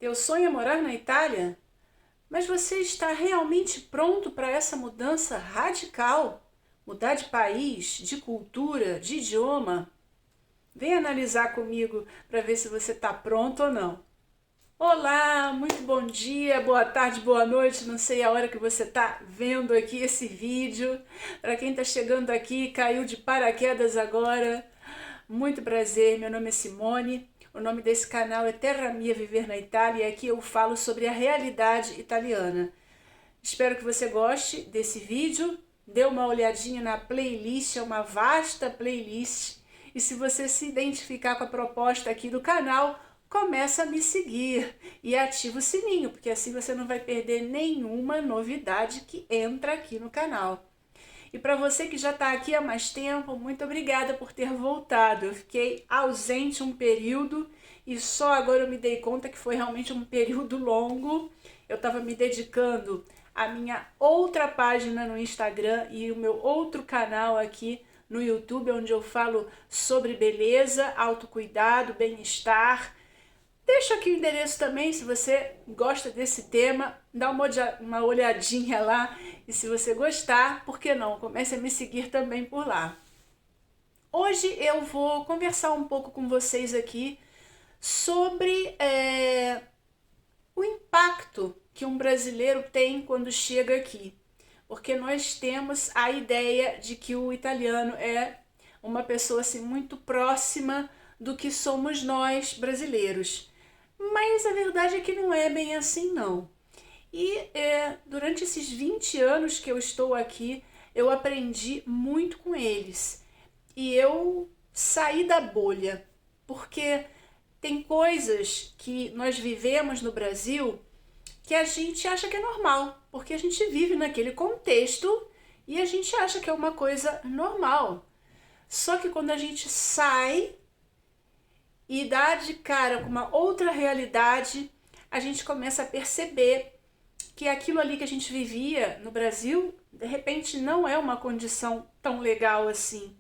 Teu sonho é morar na Itália? Mas você está realmente pronto para essa mudança radical? Mudar de país, de cultura, de idioma? Vem analisar comigo para ver se você está pronto ou não. Olá, muito bom dia, boa tarde, boa noite, não sei a hora que você está vendo aqui esse vídeo. Para quem está chegando aqui, caiu de paraquedas agora, muito prazer, meu nome é Simone, o nome desse canal é Terra Mia Viver na Itália e aqui eu falo sobre a realidade italiana. Espero que você goste desse vídeo, dê uma olhadinha na playlist, é uma vasta playlist, e se você se identificar com a proposta aqui do canal, começa a me seguir e ativa o sininho, porque assim você não vai perder nenhuma novidade que entra aqui no canal. E para você que já está aqui há mais tempo, muito obrigada por ter voltado. Eu fiquei ausente um período e só agora eu me dei conta que foi realmente um período longo. Eu estava me dedicando à minha outra página no Instagram e o meu outro canal aqui no YouTube, onde eu falo sobre beleza, autocuidado, bem-estar. Deixa aqui o endereço também, se você gosta desse tema, dá uma olhadinha lá e se você gostar, por que não? Comece a me seguir também por lá. Hoje eu vou conversar um pouco com vocês aqui sobre o impacto que um brasileiro tem quando chega aqui. Porque nós temos a ideia de que o italiano é uma pessoa assim, muito próxima do que somos nós brasileiros. Mas a verdade é que não é bem assim, não. E durante esses 20 anos que eu estou aqui, eu aprendi muito com eles. E eu saí da bolha, porque tem coisas que nós vivemos no Brasil que a gente acha que é normal, porque a gente vive naquele contexto e a gente acha que é uma coisa normal. Só que quando a gente sai e dá de cara com uma outra realidade, a gente começa a perceber que aquilo ali que a gente vivia no Brasil, de repente não é uma condição tão legal assim.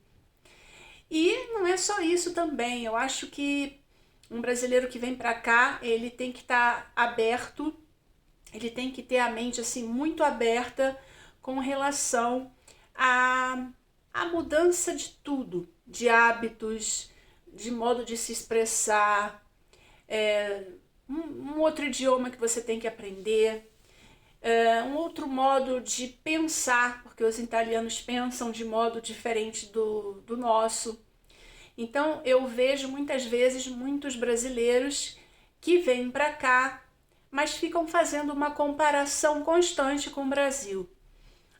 E não é só isso também, eu acho que um brasileiro que vem para cá, ele tem que estar aberto, ele tem que ter a mente assim muito aberta com relação à mudança de tudo, de hábitos, de modo de se expressar, um outro idioma que você tem que aprender, um outro modo de pensar, porque os italianos pensam de modo diferente do nosso. Então eu vejo muitas vezes muitos brasileiros que vêm para cá, mas ficam fazendo uma comparação constante com o Brasil.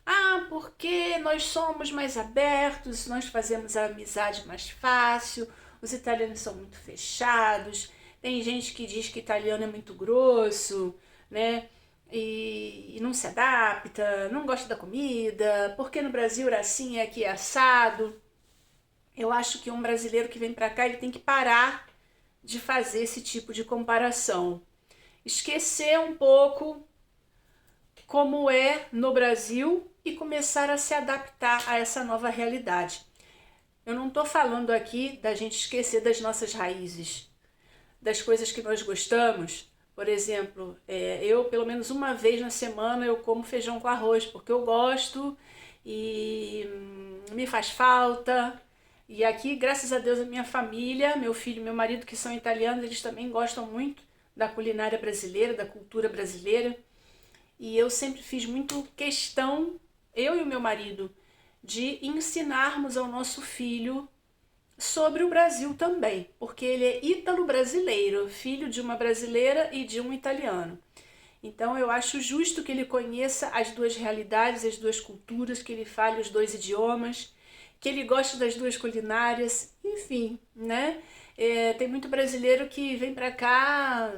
Ah, porque nós somos mais abertos, nós fazemos a amizade mais fácil, os italianos são muito fechados, tem gente que diz que italiano é muito grosso, né? E não se adapta, não gosta da comida, porque no Brasil era assim e aqui é assado. Eu acho que um brasileiro que vem para cá, ele tem que parar de fazer esse tipo de comparação. Esquecer um pouco como é no Brasil e começar a se adaptar a essa nova realidade. Eu não estou falando aqui da gente esquecer das nossas raízes, das coisas que nós gostamos. Por exemplo, eu pelo menos uma vez na semana eu como feijão com arroz, porque eu gosto e me faz falta. E aqui, graças a Deus, a minha família, meu filho e meu marido, que são italianos, eles também gostam muito da culinária brasileira, da cultura brasileira. E eu sempre fiz muito questão, eu e o meu marido, de ensinarmos ao nosso filho sobre o Brasil também, porque ele é ítalo-brasileiro, filho de uma brasileira e de um italiano. Então eu acho justo que ele conheça as duas realidades, as duas culturas, que ele fale os dois idiomas, que ele goste das duas culinárias, enfim, né? Tem muito brasileiro que vem pra cá,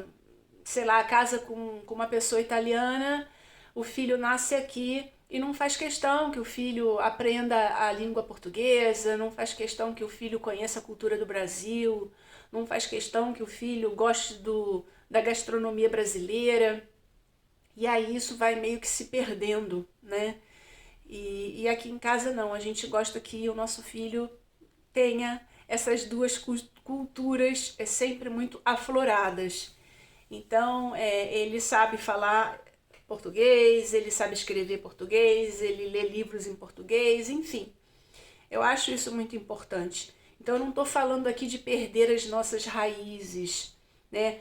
sei lá, casa com uma pessoa italiana, o filho nasce aqui e não faz questão que o filho aprenda a língua portuguesa, não faz questão que o filho conheça a cultura do Brasil, não faz questão que o filho goste da gastronomia brasileira. E aí isso vai meio que se perdendo, né? E aqui em casa não, a gente gosta que o nosso filho tenha essas duas culturas sempre muito afloradas. Então, ele sabe falar português, ele sabe escrever português, ele lê livros em português, enfim. Eu acho isso muito importante. Então, eu não estou falando aqui de perder as nossas raízes, né?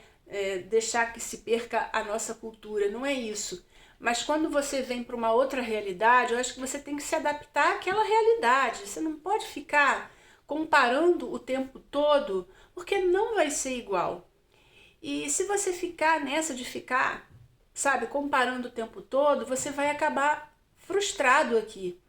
Deixar que se perca a nossa cultura, não é isso. Mas quando você vem para uma outra realidade, eu acho que você tem que se adaptar àquela realidade. Você não pode ficar comparando o tempo todo, porque não vai ser igual. E se você ficar nessa de ficar, sabe, comparando o tempo todo, você vai acabar frustrado aqui.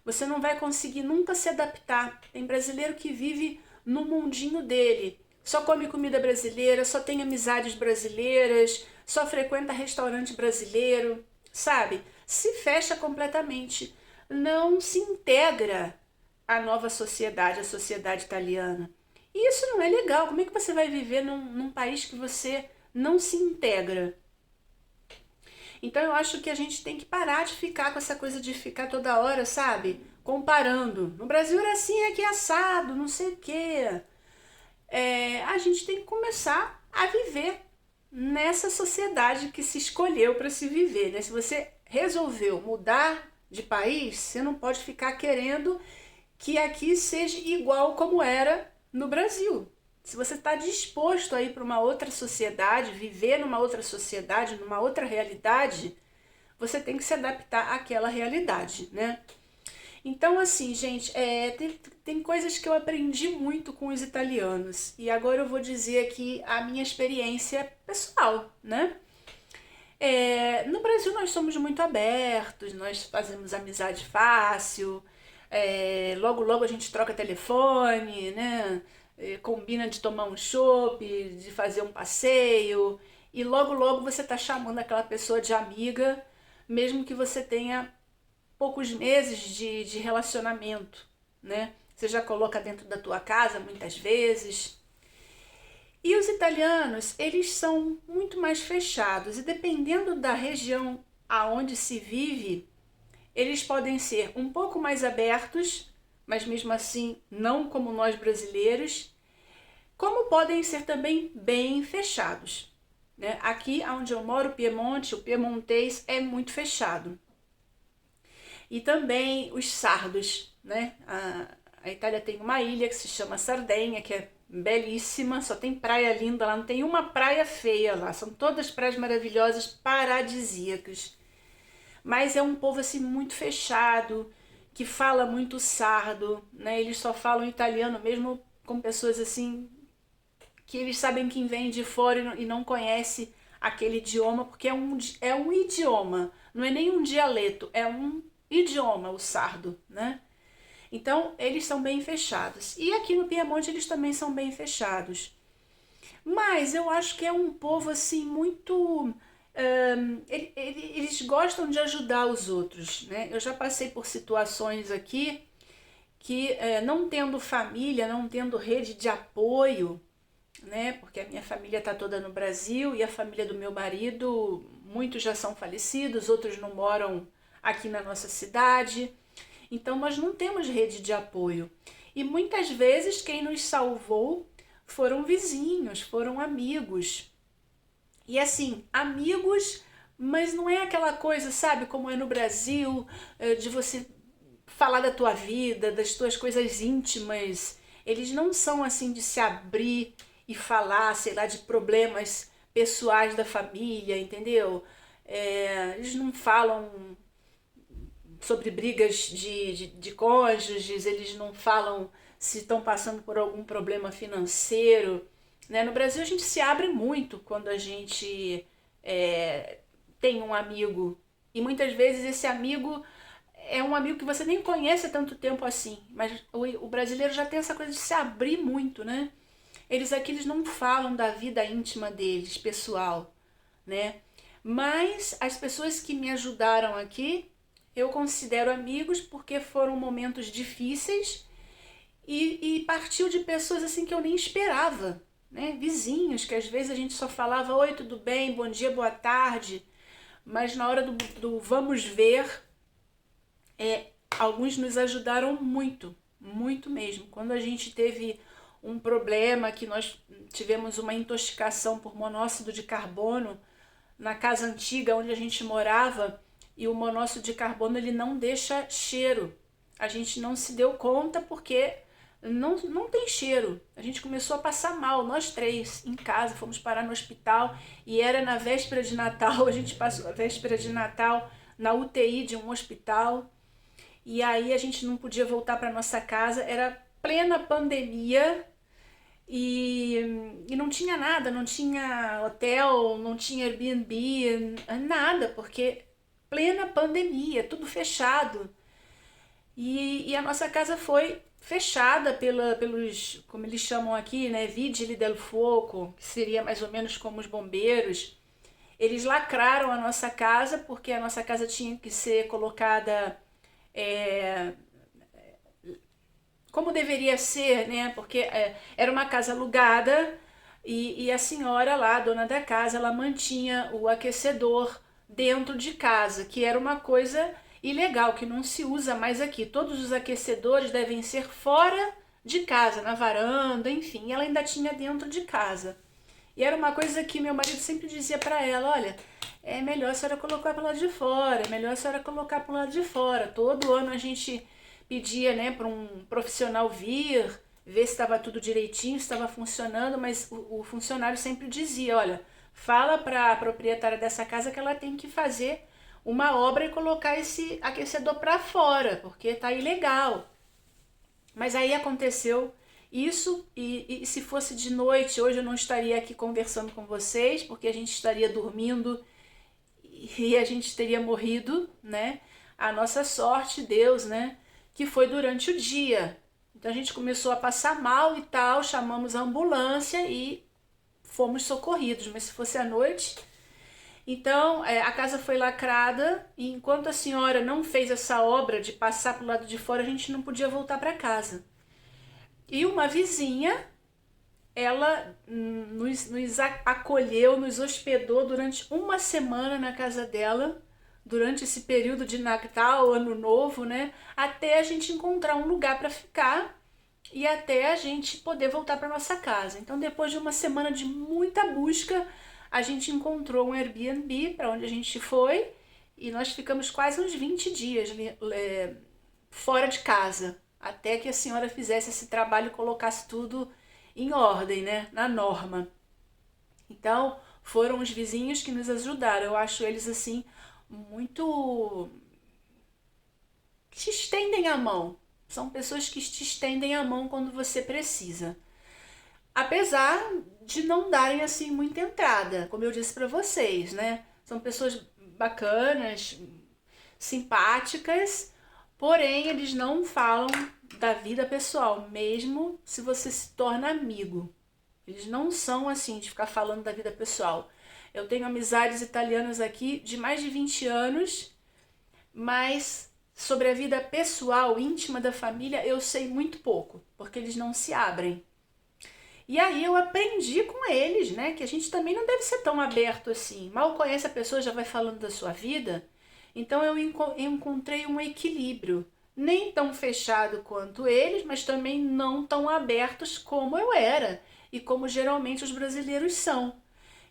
Você não vai conseguir nunca se adaptar. Tem brasileiro que vive no mundinho dele. Só come comida brasileira, só tem amizades brasileiras, só frequenta restaurante brasileiro, sabe? Se fecha completamente. Não se integra à nova sociedade, à sociedade italiana. E isso não é legal. Como é que você vai viver num país que você não se integra? Então eu acho que a gente tem que parar de ficar com essa coisa de ficar toda hora, sabe? Comparando. No Brasil era assim, aqui é assado, não sei o quê. A gente tem que começar a viver nessa sociedade que se escolheu para se viver, né? Se você resolveu mudar de país, você não pode ficar querendo que aqui seja igual como era no Brasil. Se você está disposto a ir para uma outra sociedade, viver numa outra sociedade, numa outra realidade, você tem que se adaptar àquela realidade, né? Então, assim, gente, tem coisas que eu aprendi muito com os italianos. E agora eu vou dizer aqui a minha experiência pessoal, né? No Brasil nós somos muito abertos, nós fazemos amizade fácil, logo logo a gente troca telefone, né? Combina de tomar um chopp, de fazer um passeio, e logo logo você tá chamando aquela pessoa de amiga, mesmo que você tenha poucos meses de relacionamento, né? Você já coloca dentro da tua casa muitas vezes. E os italianos, eles são muito mais fechados e dependendo da região aonde se vive, eles podem ser um pouco mais abertos, mas mesmo assim não como nós brasileiros, como podem ser também bem fechados, né? Aqui onde eu moro, Piemonte, o piemontês é muito fechado. E também os sardos, né? A Itália tem uma ilha que se chama Sardenha, que é belíssima, só tem praia linda lá, não tem uma praia feia lá, são todas praias maravilhosas, paradisíacas. Mas é um povo assim muito fechado, que fala muito sardo, né? Eles só falam italiano mesmo com pessoas assim que eles sabem quem vem de fora e não conhece aquele idioma, porque é um idioma, não é nem um dialeto, é um idioma, o sardo, né? Então, eles são bem fechados. E aqui no Piemonte eles também são bem fechados. Mas eu acho que é um povo assim muito... eles gostam de ajudar os outros, né? Eu já passei por situações aqui que não tendo família, não tendo rede de apoio, né? Porque a minha família está toda no Brasil e a família do meu marido, muitos já são falecidos, outros não moram aqui na nossa cidade. Então nós não temos rede de apoio. E muitas vezes quem nos salvou foram vizinhos, foram amigos. E assim, amigos, mas não é aquela coisa, sabe, como é no Brasil, de você falar da tua vida, das tuas coisas íntimas. Eles não são assim de se abrir e falar, sei lá, de problemas pessoais da família, entendeu? Eles não falam sobre brigas de cônjuges, eles não falam se estão passando por algum problema financeiro, né? No Brasil a gente se abre muito quando a gente tem um amigo, e muitas vezes esse amigo é um amigo que você nem conhece há tanto tempo assim, mas o brasileiro já tem essa coisa de se abrir muito, né? Eles não falam da vida íntima deles, pessoal, né? Mas as pessoas que me ajudaram aqui, eu considero amigos porque foram momentos difíceis e partiu de pessoas assim que eu nem esperava, né? Vizinhos, que às vezes a gente só falava oi, tudo bem, bom dia, boa tarde, mas na hora do vamos ver, alguns nos ajudaram muito, muito mesmo. Quando a gente teve um problema que nós tivemos uma intoxicação por monóxido de carbono na casa antiga onde a gente morava, e o monóxido de carbono ele não deixa cheiro. A gente não se deu conta porque não tem cheiro. A gente começou a passar mal, nós três, em casa, fomos parar no hospital e era na véspera de Natal, a gente passou a véspera de Natal na UTI de um hospital e aí a gente não podia voltar para nossa casa, era plena pandemia e não tinha nada, não tinha hotel, não tinha Airbnb, nada, porque plena pandemia, tudo fechado. E a nossa casa foi fechada pelos, como eles chamam aqui, né, Vigili del Fuoco, que seria mais ou menos como os bombeiros. Eles lacraram a nossa casa, porque a nossa casa tinha que ser colocada é, como deveria ser, né? Porque era uma casa alugada e a senhora lá, a dona da casa, ela mantinha o aquecedor dentro de casa, que era uma coisa ilegal, que não se usa mais aqui. Todos os aquecedores devem ser fora de casa, na varanda, enfim. Ela ainda tinha dentro de casa. E era uma coisa que meu marido sempre dizia para ela, olha, é melhor a senhora colocar para o lado de fora, é melhor a senhora colocar para o lado de fora. Todo ano a gente pedia, né, para um profissional vir, ver se estava tudo direitinho, se estava funcionando, mas o funcionário sempre dizia, olha, fala para a proprietária dessa casa que ela tem que fazer uma obra e colocar esse aquecedor para fora, porque tá ilegal. Mas aí aconteceu isso e se fosse de noite, hoje eu não estaria aqui conversando com vocês, porque a gente estaria dormindo e a gente teria morrido, né? A nossa sorte, Deus, né? Que foi durante o dia. Então a gente começou a passar mal e tal, chamamos a ambulância e fomos socorridos. Mas se fosse à noite... Então a casa foi lacrada e enquanto a senhora não fez essa obra de passar para o lado de fora, a gente não podia voltar para casa. E uma vizinha, ela nos acolheu, nos hospedou durante uma semana na casa dela, durante esse período de Natal, Ano Novo, né? Até a gente encontrar um lugar para ficar e até a gente poder voltar para nossa casa. Então, depois de uma semana de muita busca, a gente encontrou um Airbnb para onde a gente foi e nós ficamos quase uns 20 dias fora de casa, até que a senhora fizesse esse trabalho e colocasse tudo em ordem, né, na norma. Então, foram os vizinhos que nos ajudaram. Eu acho eles, assim, muito... te estendem a mão. São pessoas que te estendem a mão quando você precisa. Apesar de não darem, assim, muita entrada, como eu disse para vocês, né? São pessoas bacanas, simpáticas, porém eles não falam da vida pessoal, mesmo se você se torna amigo. Eles não são assim de ficar falando da vida pessoal. Eu tenho amizades italianas aqui de mais de 20 anos, mas sobre a vida pessoal, íntima da família, eu sei muito pouco, porque eles não se abrem. E aí eu aprendi com eles, né, que a gente também não deve ser tão aberto assim. Mal conhece a pessoa, já vai falando da sua vida. Então eu encontrei um equilíbrio. Nem tão fechado quanto eles, mas também não tão abertos como eu era. E como geralmente os brasileiros são.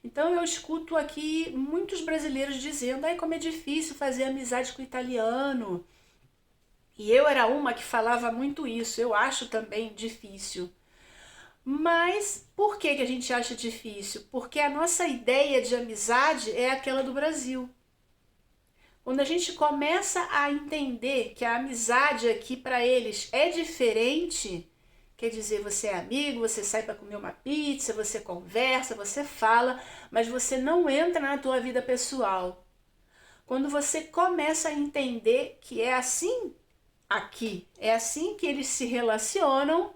Então eu escuto aqui muitos brasileiros dizendo, ai, como é difícil fazer amizade com o italiano. E eu era uma que falava muito isso, eu acho também difícil. Mas por que a gente acha difícil? Porque a nossa ideia de amizade é aquela do Brasil. Quando a gente começa a entender que a amizade aqui para eles é diferente, quer dizer, você é amigo, você sai para comer uma pizza, você conversa, você fala, mas você não entra na tua vida pessoal. Quando você começa a entender que é assim aqui, é assim que eles se relacionam,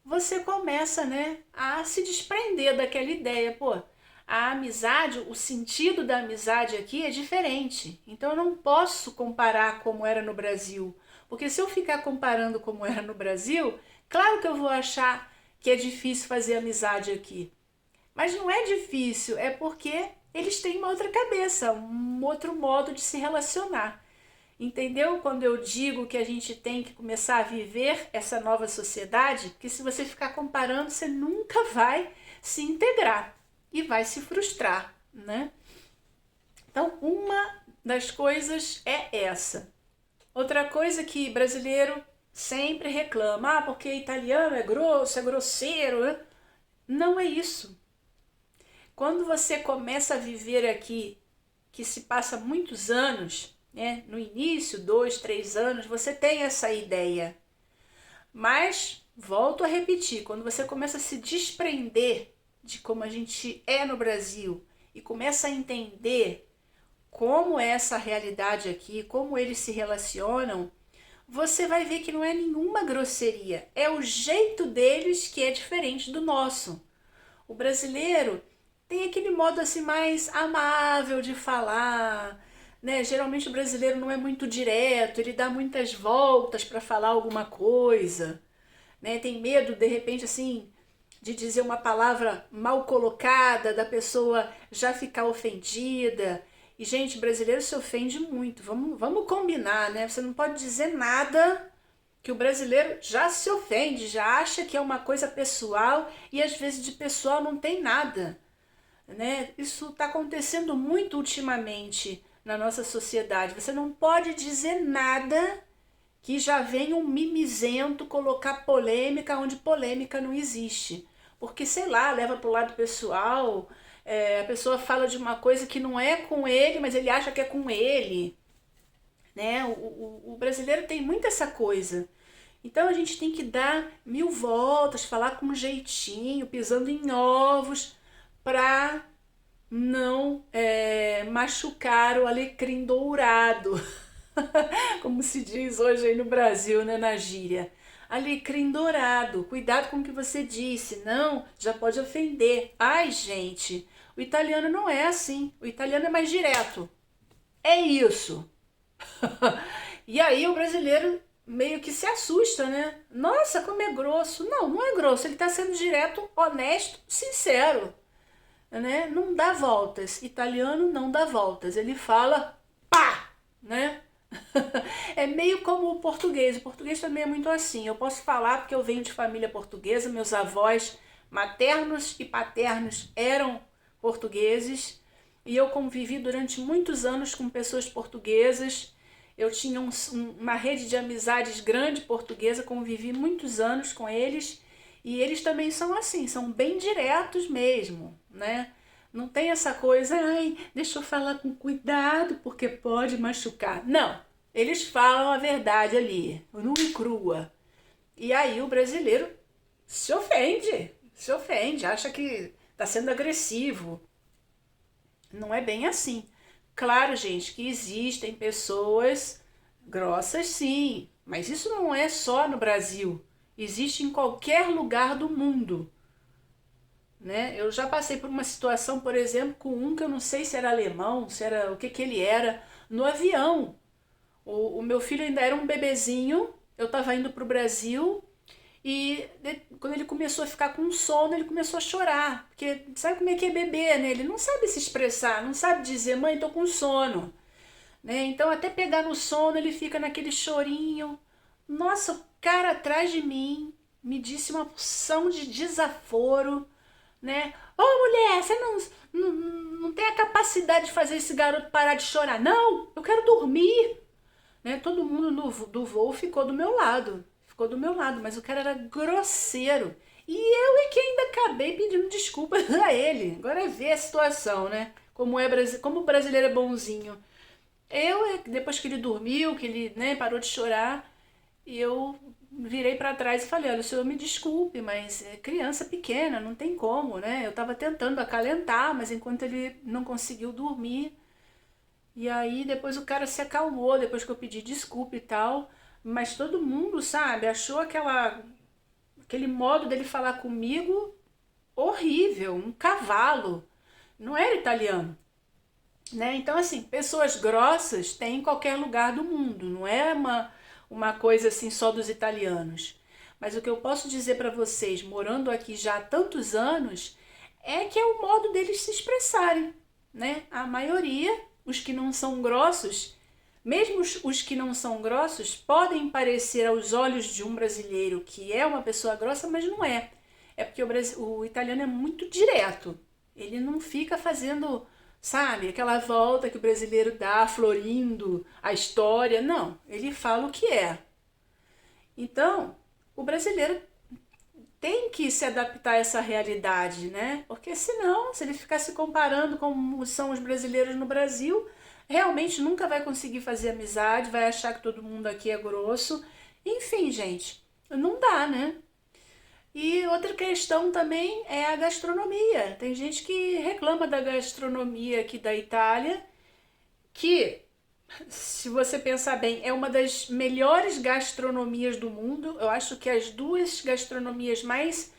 você começa, né, a se desprender daquela ideia. Pô, a amizade, o sentido da amizade aqui é diferente. Então eu não posso comparar como era no Brasil. Porque se eu ficar comparando como era no Brasil, claro que eu vou achar que é difícil fazer amizade aqui. Mas não é difícil, é porque eles têm uma outra cabeça, um outro modo de se relacionar. Entendeu quando eu digo que a gente tem que começar a viver essa nova sociedade? Que se você ficar comparando, você nunca vai se integrar e vai se frustrar, né? Então, uma das coisas é essa. Outra coisa que brasileiro sempre reclama, porque italiano é grosso, é grosseiro, né? Não é isso. Quando você começa a viver aqui, que se passa muitos anos, né? No início, 2, 3 anos, você tem essa ideia. Mas, volto a repetir, quando você começa a se desprender de como a gente é no Brasil e começa a entender como é essa realidade aqui, como eles se relacionam, você vai ver que não é nenhuma grosseria, é o jeito deles que é diferente do nosso. O brasileiro tem aquele modo assim mais amável de falar, né? Geralmente o brasileiro não é muito direto, ele dá muitas voltas para falar alguma coisa, né? Tem medo de repente assim de dizer uma palavra mal colocada, da pessoa já ficar ofendida. E gente, brasileiro se ofende muito. Vamos combinar, né? Você não pode dizer nada que o brasileiro já se ofende, já acha que é uma coisa pessoal e às vezes de pessoal não tem nada, né? Isso está acontecendo muito ultimamente na nossa sociedade. Você não pode dizer nada que já vem um mimizento colocar polêmica onde polêmica não existe. Porque, sei lá, leva para o lado pessoal, a pessoa fala de uma coisa que não é com ele, mas ele acha que é com ele. Né? O brasileiro tem muito essa coisa. Então a gente tem que dar 1000 voltas, falar com um jeitinho, pisando em ovos, para não machucar o alecrim dourado, como se diz hoje aí no Brasil, né, na gíria. Alecrim dourado, cuidado com o que você disse, não, já pode ofender. Ai, gente, o italiano não é assim, o italiano é mais direto. É isso. E aí o brasileiro meio que se assusta, né? Nossa, como é grosso. Não, não é grosso, ele está sendo direto, honesto, sincero, né? Não dá voltas. Italiano não dá voltas, ele fala pá, né? É meio como o português. O português também é muito assim. Eu posso falar porque eu venho de família portuguesa, meus avós maternos e paternos eram portugueses e eu convivi durante muitos anos com pessoas portuguesas. Eu tinha uma rede de amizades grande portuguesa, convivi muitos anos com eles e eles também são assim, são bem diretos mesmo, né? Não tem essa coisa, ai, deixa eu falar com cuidado porque pode machucar. Não, eles falam a verdade ali, nua e crua. E aí o brasileiro se ofende, acha que está sendo agressivo. Não é bem assim. Claro, gente, que existem pessoas grossas, sim, mas isso não é só no Brasil. Existe em qualquer lugar do mundo, né? Eu já passei por uma situação, por exemplo, com um que eu não sei se era alemão, se era o que ele era, no avião. O meu filho ainda era um bebezinho, eu estava indo para o Brasil e quando ele começou a ficar com sono, ele começou a chorar. Porque sabe como é que é bebê, né? Ele não sabe se expressar, não sabe dizer, mãe, tô com sono. Né? Então até pegar no sono ele fica naquele chorinho. Nossa, o cara atrás de mim me disse uma porção de desaforo, né? Ô mulher, você não tem a capacidade de fazer esse garoto parar de chorar. Não, eu quero dormir. Né? Todo mundo do voo ficou do meu lado. Ficou do meu lado, mas o cara era grosseiro. E eu é que ainda acabei pedindo desculpas a ele. Agora é ver a situação, né? Como o brasileiro é bonzinho. Depois que ele dormiu, que ele, né, parou de chorar, eu virei para trás e falei, olha, o senhor me desculpe, mas é criança pequena, não tem como, né? Eu estava tentando acalentar, mas enquanto ele não conseguiu dormir, e aí depois o cara se acalmou, depois que eu pedi desculpa e tal, mas todo mundo, sabe, achou aquele modo dele falar comigo horrível, um cavalo. Não era italiano. Né? Então, assim, pessoas grossas tem em qualquer lugar do mundo, não é uma coisa assim só dos italianos. Mas o que eu posso dizer para vocês, morando aqui já há tantos anos, é que é o modo deles se expressarem. Né? A maioria, os que não são grossos, Mesmo os que não são grossos podem parecer aos olhos de um brasileiro que é uma pessoa grossa, mas não é. É porque o italiano é muito direto. Ele não fica fazendo, sabe, aquela volta que o brasileiro dá, florindo a história. Não, ele fala o que é. Então, o brasileiro tem que se adaptar a essa realidade, né? Porque senão, se ele ficar se comparando como são os brasileiros no Brasil, realmente nunca vai conseguir fazer amizade, vai achar que todo mundo aqui é grosso. Enfim, gente, não dá, né? E outra questão também é a gastronomia. Tem gente que reclama da gastronomia aqui da Itália, que, se você pensar bem, é uma das melhores gastronomias do mundo. Eu acho que as duas gastronomias mais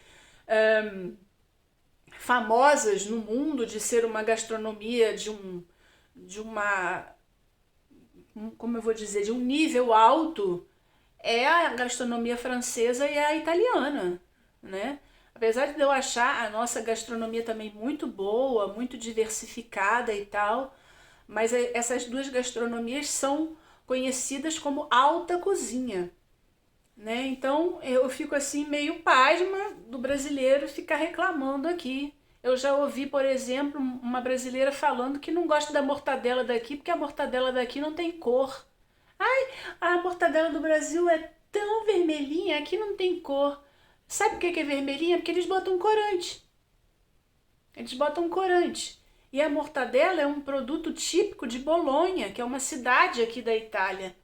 famosas no mundo de ser uma gastronomia de uma, como eu vou dizer, de um nível alto, é a gastronomia francesa e a italiana, né? Apesar de eu achar a nossa gastronomia também muito boa, muito diversificada e tal, mas essas duas gastronomias são conhecidas como alta cozinha, né? Então eu fico assim meio pasma do brasileiro ficar reclamando aqui. Eu já ouvi, por exemplo, uma brasileira falando que não gosta da mortadela daqui porque a mortadela daqui não tem cor. Ai, a mortadela do Brasil é tão vermelhinha, aqui não tem cor. Sabe por que é vermelhinha? Porque eles botam corante. Eles botam corante. E a mortadela é um produto típico de Bolonha, que é uma cidade aqui da Itália.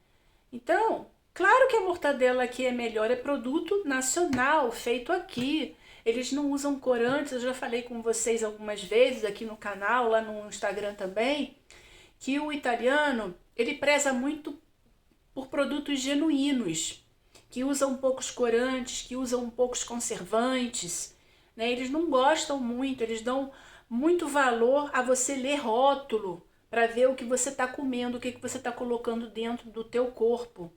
Então, claro que a mortadela aqui é melhor, é produto nacional, feito aqui. Eles não usam corantes, eu já falei com vocês algumas vezes aqui no canal, lá no Instagram também, que o italiano, ele preza muito por produtos genuínos, que usam poucos corantes, que usam poucos conservantes, né? Eles não gostam muito, eles dão muito valor a você ler rótulo para ver o que você está comendo, o que você está colocando dentro do teu corpo.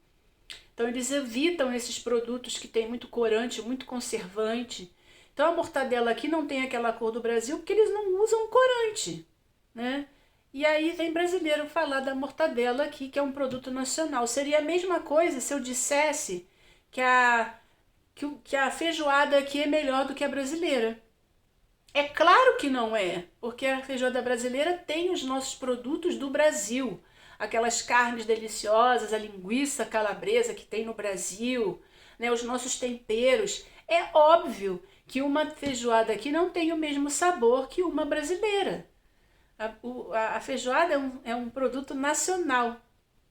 Então eles evitam esses produtos que tem muito corante, muito conservante. Então a mortadela aqui não tem aquela cor do Brasil porque eles não usam corante, né? E aí vem brasileiro falar da mortadela aqui, que é um produto nacional. Seria a mesma coisa se eu dissesse que a feijoada aqui é melhor do que a brasileira. É claro que não é, porque a feijoada brasileira tem os nossos produtos do Brasil. Aquelas carnes deliciosas, a linguiça calabresa que tem no Brasil, né, os nossos temperos. É óbvio que uma feijoada aqui não tem o mesmo sabor que uma brasileira. A feijoada é um produto nacional,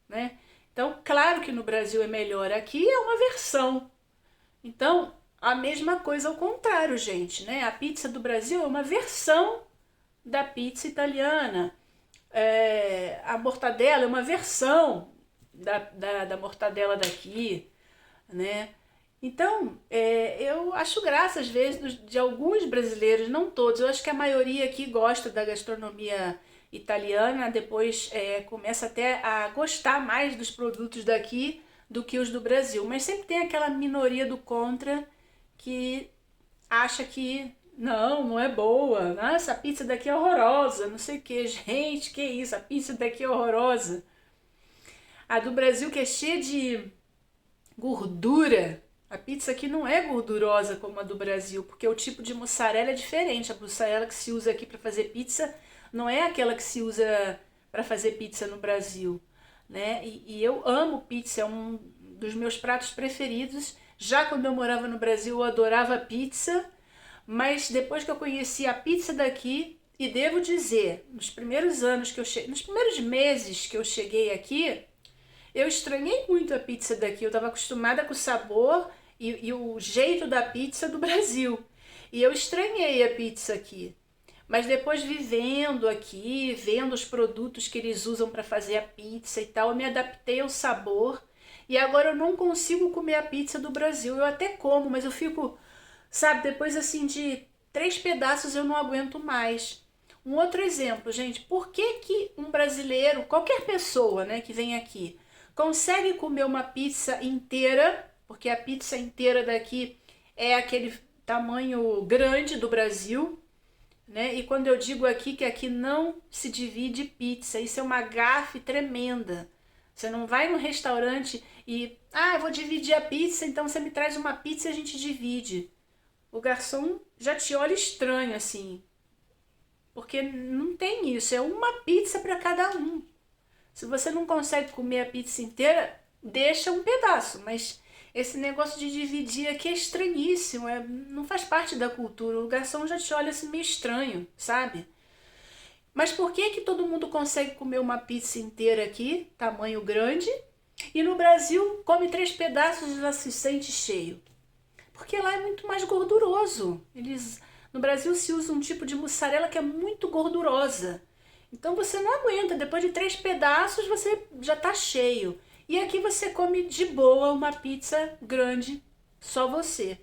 né? Então, claro que no Brasil é melhor, aqui é uma versão. Então, a mesma coisa ao contrário, gente, né? A pizza do Brasil é uma versão da pizza italiana. A mortadela é uma versão da mortadela daqui, né? Então, eu acho graça às vezes de alguns brasileiros, não todos, eu acho que a maioria aqui gosta da gastronomia italiana, depois começa até a gostar mais dos produtos daqui do que os do Brasil, mas sempre tem aquela minoria do contra que acha que não é boa, né? Essa pizza daqui é horrorosa, não sei o que, gente, que isso, a pizza daqui é horrorosa. A do Brasil que é cheia de gordura. A pizza aqui não é gordurosa como a do Brasil, porque o tipo de mussarela é diferente. A mussarela que se usa aqui para fazer pizza não é aquela que se usa para fazer pizza no Brasil, né? E eu amo pizza, é um dos meus pratos preferidos. Já quando eu morava no Brasil eu adorava pizza, mas depois que eu conheci a pizza daqui, e devo dizer, nos primeiros anos que eu cheguei, nos primeiros meses que eu cheguei aqui, eu estranhei muito a pizza daqui, eu estava acostumada com o sabor e o jeito da pizza do Brasil. E eu estranhei a pizza aqui. Mas depois vivendo aqui, vendo os produtos que eles usam para fazer a pizza e tal, eu me adaptei ao sabor. E agora eu não consigo comer a pizza do Brasil. Eu até como, mas eu fico, sabe, depois assim de 3 pedaços eu não aguento mais. Um outro exemplo, gente, por que um brasileiro, qualquer pessoa, né, que vem aqui, consegue comer uma pizza inteira, porque a pizza inteira daqui é aquele tamanho grande do Brasil, né? E quando eu digo aqui que aqui não se divide pizza, isso é uma gafe tremenda, Você não vai num restaurante e, eu vou dividir a pizza, então você me traz uma pizza e a gente divide. O garçom já te olha estranho assim, porque não tem isso, é uma pizza para cada um. Se você não consegue comer a pizza inteira, deixa um pedaço, mas esse negócio de dividir aqui é estranhíssimo, não faz parte da cultura. O garçom já te olha assim meio estranho, sabe? Mas por que que todo mundo consegue comer uma pizza inteira aqui, tamanho grande, e no Brasil come 3 pedaços e já se sente cheio? Porque lá é muito mais gorduroso. No Brasil se usa um tipo de mussarela que é muito gordurosa. Então você não aguenta, depois de 3 pedaços você já está cheio. E aqui você come de boa uma pizza grande, só você.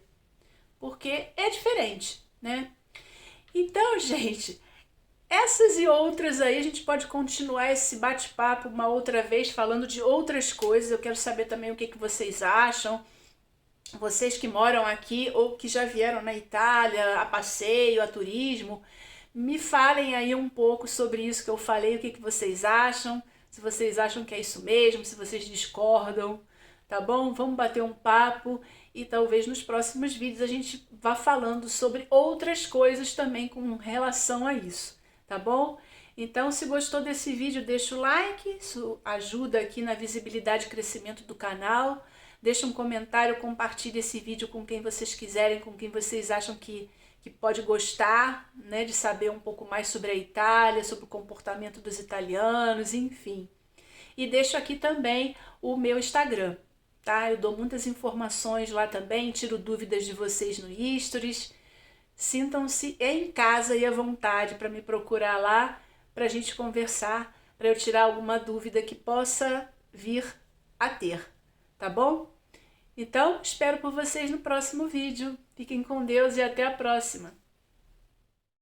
Porque é diferente, né? Então, gente, essas e outras aí, a gente pode continuar esse bate-papo uma outra vez, falando de outras coisas. Eu quero saber também o que vocês acham. Vocês que moram aqui ou que já vieram na Itália a passeio, a turismo, me falem aí um pouco sobre isso que eu falei, o que vocês acham, se vocês acham que é isso mesmo, se vocês discordam, tá bom? Vamos bater um papo e talvez nos próximos vídeos a gente vá falando sobre outras coisas também com relação a isso, tá bom? Então, se gostou desse vídeo, deixa o like, isso ajuda aqui na visibilidade e crescimento do canal. Deixa um comentário, compartilhe esse vídeo com quem vocês quiserem, com quem vocês acham que pode gostar, né, de saber um pouco mais sobre a Itália, sobre o comportamento dos italianos, enfim. E deixo aqui também o meu Instagram, tá? Eu dou muitas informações lá também, tiro dúvidas de vocês no Stories. Sintam-se em casa e à vontade para me procurar lá, para a gente conversar, para eu tirar alguma dúvida que possa vir a ter, tá bom? Então, espero por vocês no próximo vídeo. Fiquem com Deus e até a próxima!